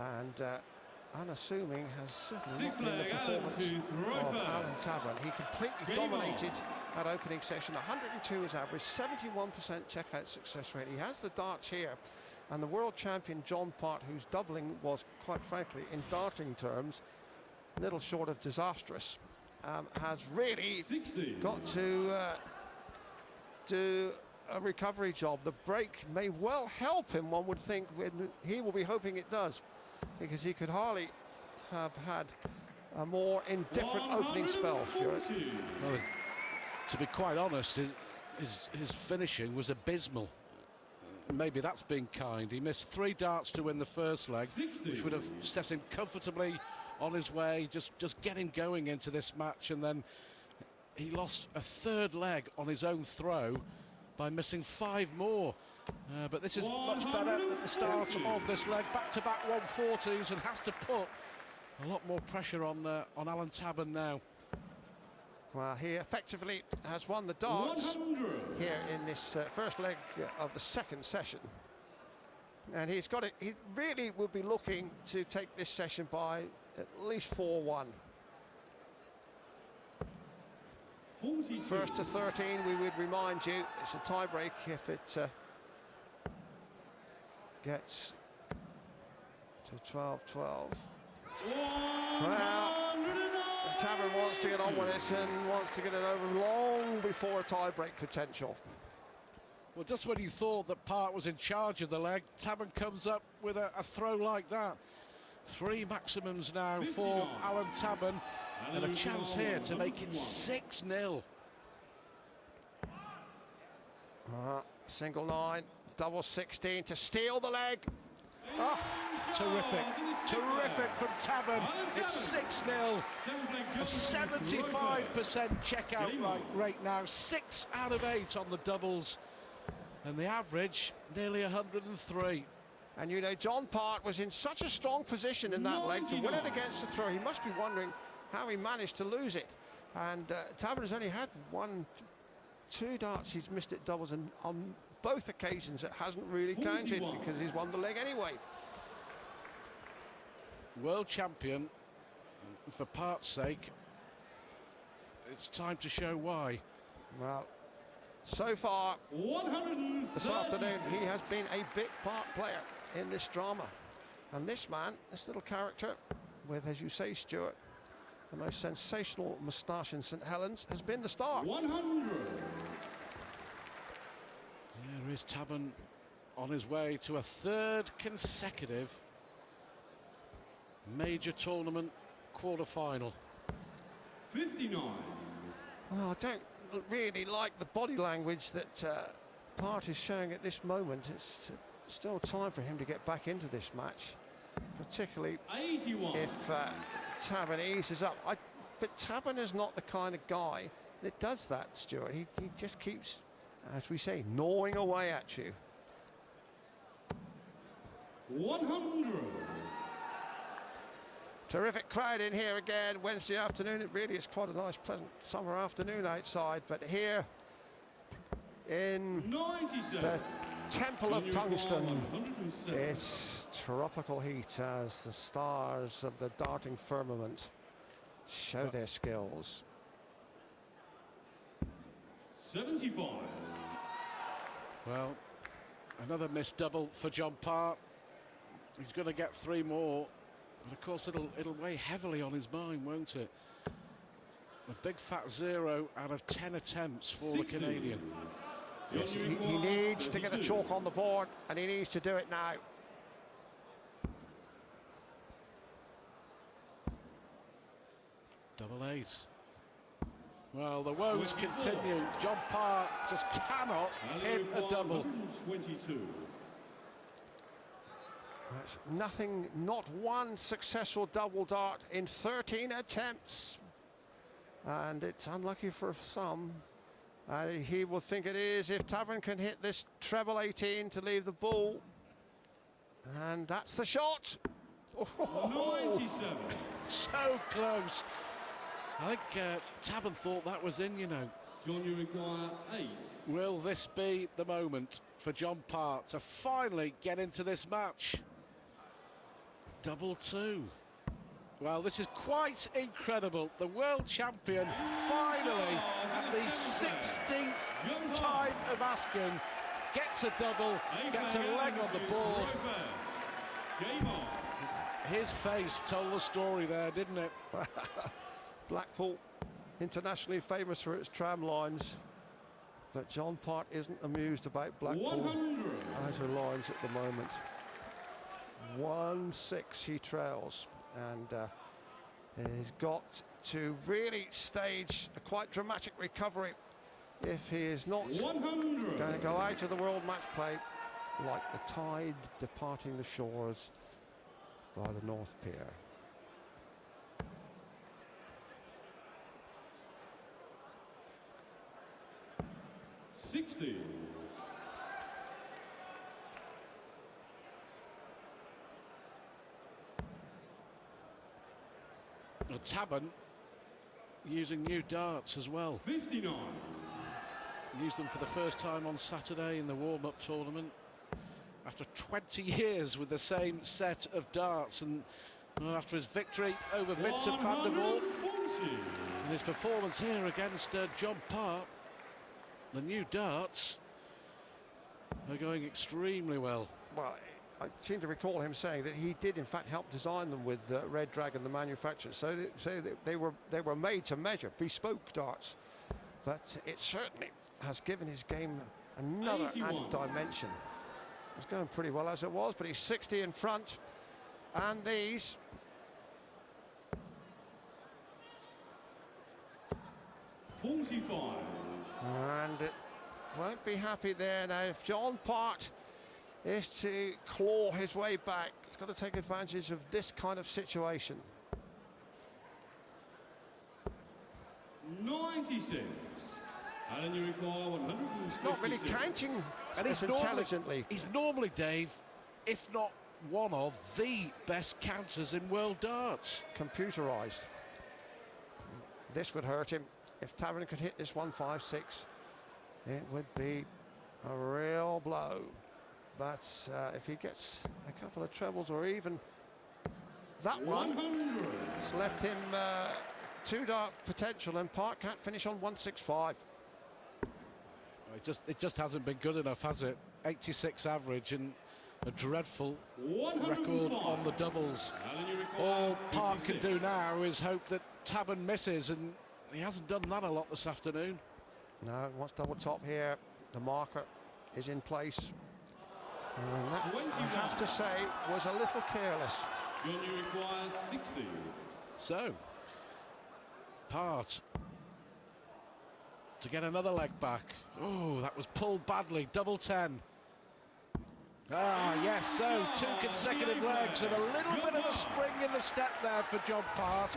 and unassuming has certainly not been the performance of Alan Tabern. He completely dominated that opening session. 102 is average, 71% checkout success rate. He has the darts here, and the world champion John Part, whose doubling was, quite frankly, in darting terms, little short of disastrous, has really got to do a recovery job. The break may well help him, one would think. He will be hoping it does, because he could hardly have had a more indifferent opening spell, Stuart. Well, to be quite honest, his finishing was abysmal. Maybe that's been kind. He missed 3 darts to win the first leg, which would have set him comfortably on his way, just get him going into this match, and then he lost a 3rd leg on his own throw by missing 5 more. But this is much better at the start of this leg. Back-to-back 140s, and has to put a lot more pressure on Alan Tabern now. Well, he effectively has won the darts here in this first leg of the second session. And he's got it. He really would be looking to take this session by at least 4-1. 42. First to 13, we would remind you, it's a tie-break if it gets to 12-12. Well, Tabern wants to get on with it and wants to get it over long before a tie-break potential. Well, just when you thought that Part was in charge of the leg, Tabern comes up with a throw like that. 3 maximums now for Alan Tabern, and a chance here to make it 6-0. Single 9, double 16 to steal the leg. Oh, terrific from Tabern. It's 6-0. A 75% checkout rate now. 6 out of 8 on the doubles, and the average nearly 103. And you know, John Part was in such a strong position in that leg to win it against the throw. He must be wondering how he managed to lose it. And Tabern has only had 2 darts he's missed at doubles, and on both occasions it hasn't really counted because he's won the leg anyway. World champion, for Part's sake, it's time to show why. Well, so far this afternoon he has been a big part player in this drama, and this man, this little character with, as you say, Stuart, the most sensational moustache in St Helens, has been the star. 100. There is Tabern on his way to a 3rd consecutive major tournament quarter-final. 59. Well, I don't really like the body language that Part is showing at this moment. It's still time for him to get back into this match, particularly 81. if Tabern eases up. But Tabern is not the kind of guy that does that, Stuart. He just keeps, as we say, gnawing away at you. 100. Terrific crowd in here again Wednesday afternoon. It really is quite a nice, pleasant summer afternoon outside, but here in 97. the Temple of Tungsten, it's tropical heat as the stars of the darting firmament show their skills. 75. Well, another missed double for John Part. He's going to get 3 more, but of course it'll weigh heavily on his mind, won't it? A big fat 0 out of 10 attempts for 60. The Canadian. Yes, he needs to get a chalk on the board, and he needs to do it now. Double 8. Well, the woes continue. John Part just cannot hit a double. 122. That's nothing, not one successful double dart in 13 attempts. And it's unlucky for some. He will think it is if Tabern can hit this treble 18 to leave the bull. And that's the shot. Oh. 97. So close. I think Tabern thought that was in, you know. John, you require 8. Will this be the moment for John Part to finally get into this match? Double two. Well, this is quite incredible. The world champion finally, at the 16th time of asking, gets a double, gets a leg on the board. Game on. His face told the story there, didn't it? Blackpool, internationally famous for its tram lines, but John Part isn't amused about Blackpool 100. outer lines at the moment. 1-6 he trails, and he's got to really stage a quite dramatic recovery if he is not 100. going to go out of the World Match Play like the tide departing the shores by the North Pier. $60. Well, Tabern using new darts as well. 59. Used them for the first time on Saturday in the warm-up tournament. After 20 years with the same set of darts, and well, after his victory over Vincent van der Waal 140. and his performance here against John Part, the new darts are going extremely well. Well, I seem to recall him saying that he did in fact help design them with Red Dragon, the manufacturer. So they were made to measure, bespoke darts. But it certainly has given his game another 81. added dimension. It was going pretty well as it was, but he's 60 in front, and these 45. and it won't be happy there now. If John Part is to claw his way back, it's got to take advantage of this kind of situation. 96. And you require 156. Not really counting And as intelligently. He's normally, Dave, if not one of the best counters in world darts. Computerized. This would hurt him. If Tabern could hit this 156, it would be a real blow. But if he gets a couple of trebles or even that one, 100. it's left him two dart potential, and Park can't finish on 165. It just hasn't been good enough, has it? 86 average and a dreadful 105. record on the doubles. And you require All Park can 56. do now is hope that Tabern misses, and he hasn't done that a lot this afternoon. No, wants double top here. The marker is in place. And that, I 21. have to say, was a little careless. John, you require 60. So, Part to get another leg back. Oh, that was pulled badly. Double 10. Ah, yes, so 2 consecutive legs and a little bit of a spring in the step there for John Part.